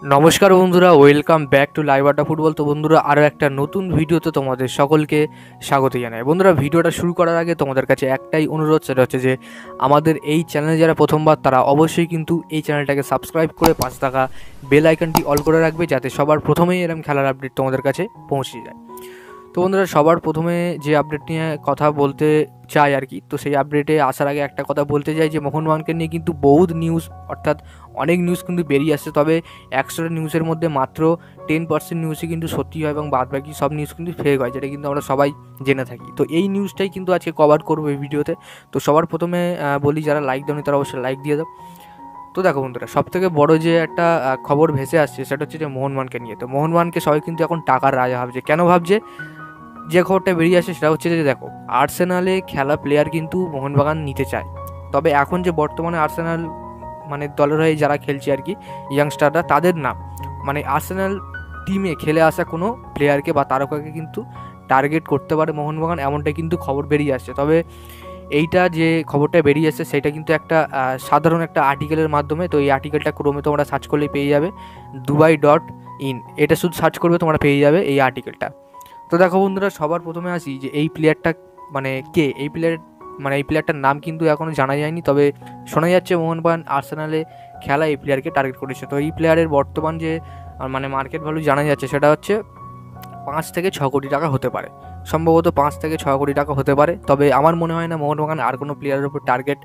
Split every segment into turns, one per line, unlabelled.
নমস্কার বন্ধুরা, welcome back to live আড্ডা ফুটবল। তো বন্ধুরা, আরও একটা নতুন ভিডিওতে তোমাদের সকলকে স্বাগত জানাই। বন্ধুরা, ভিডিওটা শুরু করার আগে তোমাদের কাছে একটাই অনুরোধ, সেটা হচ্ছে যে আমাদের এই চ্যানেলে যারা প্রথমবার তারা অবশ্যই কিন্তু এই চ্যানেলটাকে সাবস্ক্রাইব করে পাশে থাকা বেল আইকনটি অল করে রাখবে, যাতে সবার প্রথমেই এরকম খেলার আপডেট তোমাদের কাছে পৌঁছে যায়। তো বন্ধুরা, সবার প্রথমে যে আপডেট নিয়ে কথা বলতে চাই আর কি, তো সেই আপডেটে আসার আগে একটা কথা বলতে চাই যে মোহনবাগানকে নিয়ে কিন্তু বহুত নিউজ, অর্থাৎ অনেক নিউজ কিন্তু বেরিয়ে আসছে। তবে 100টা নিউজের মধ্যে মাত্র 10% নিউজই কিন্তু সত্যি হয় এবং বাদবাকি সব নিউজ কিন্তু ফেক হয়, যেটা কিন্তু আমরা সবাই জেনে থাকি। তো এই নিউজটাই কিন্তু আজকে কভার করবো এই ভিডিওতে। তো সবার প্রথমে বলি, যারা লাইক দাওনি তারা অবশ্যই লাইক দিয়ে দাও। তো দেখো বন্ধুরা, সবথেকে বড় যে একটা খবর ভেসে আসছে সেটা হচ্ছে যে মোহনবাগানকে নিয়ে। তো মোহনবাগানকে সবাই কিন্তু এখন টাকার রাজা ভাবছে। কেন ভাবছে? যে খবরটা বেরিয়ে আসে সেটা হচ্ছে যে দেখো, আর্সেনালে খেলা প্লেয়ার কিন্তু মোহনবাগান নিতে চায়। তবে এখন যে বর্তমানে আর্সেনাল মানে দলের হয়ে যারা খেলছে আর কি, ইয়াংস্টাররা, তাদের নাম মানে আর্সেনাল টিমে খেলে আসা কোনো প্লেয়ারকে বা তারকাকে কিন্তু টার্গেট করতে পারে মোহনবাগান, এমনটাই কিন্তু খবর বেরিয়ে আসছে। তবে এইটা যে খবরটা বেরিয়ে আসছে সেটা কিন্তু একটা সাধারণ একটা আর্টিকেলের মাধ্যমে। তো এই আর্টিকেলটা ক্রমে তোমরা সার্চ করলেই পেয়ে যাবে, dubai.in, এটা শুধু সার্চ করবে তোমরা পেয়ে যাবে এই আর্টিকেলটা। তো দেখো বন্ধুরা, সবার প্রথমে আসি যে এই প্লেয়ারটা মানে কে। এই প্লেয়ারটার নাম কিন্তু এখনও জানা যায়নি, তবে শোনা যাচ্ছে মোহনবাগান আর্সেনালে খেলা এই প্লেয়ারকে টার্গেট করেছে। তো এই প্লেয়ারের বর্তমান যে মানে মার্কেট ভ্যালু জানা যাচ্ছে সেটা হচ্ছে 5 থেকে 6 কোটি টাকা হতে পারে, সম্ভবত 5 থেকে 6 কোটি টাকা হতে পারে। তবে আমার মনে হয় না মোহনবাগান আর কোনো প্লেয়ারের উপর টার্গেট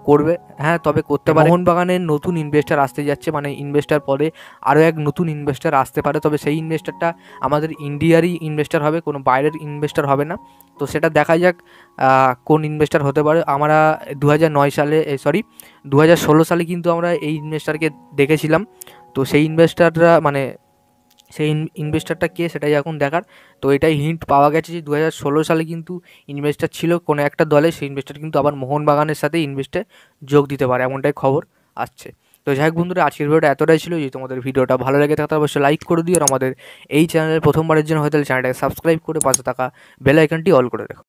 করবে। হ্যাঁ, তবে করতে পারে। মোহনবাগানের নতুন ইনভেস্টার আসতে যাচ্ছে, মানে ইনভেস্টার পরে আরও এক নতুন ইনভেস্টার আসতে পারে। তবে সেই ইনভেস্টারটা আমাদের ইন্ডিয়ারই ইনভেস্টার হবে, কোনো বাইরের ইনভেস্টার হবে না। তো সেটা দেখা যাক কোন ইনভেস্টার হতে পারে। আমরা 2009 সালে 2016 সালে কিন্তু আমরা এই ইনভেস্টারকে দেখেছিলাম। তো সেই ইনভেস্টাররা মানে সেই ইনভেস্টারটা কে সেটাই এখন দেখার। তো এটাই হিন্ট পাওয়া গেছে যে 2016 সালে কিন্তু ইনভেস্টার ছিল কোনো একটা দলে, সেই ইনভেস্টার কিন্তু আবার মোহনবাগানের সাথে ইনভেস্টে যোগ দিতে পারে, এমনটাই খবর আসছে। তো যাই হোক বন্ধুরা, আজকের ভিডিওটা এতটাই ছিল। যদি তোমাদের ভিডিওটা ভালো লাগে থাকে অবশ্যই লাইক করে দিও, আর আমাদের এই চ্যানেলের প্রথমবারের জন্য হয়তো চ্যানেলটাকে সাবস্ক্রাইব করে পাশে থাকা বেল আইকনটি অল করে রেখো।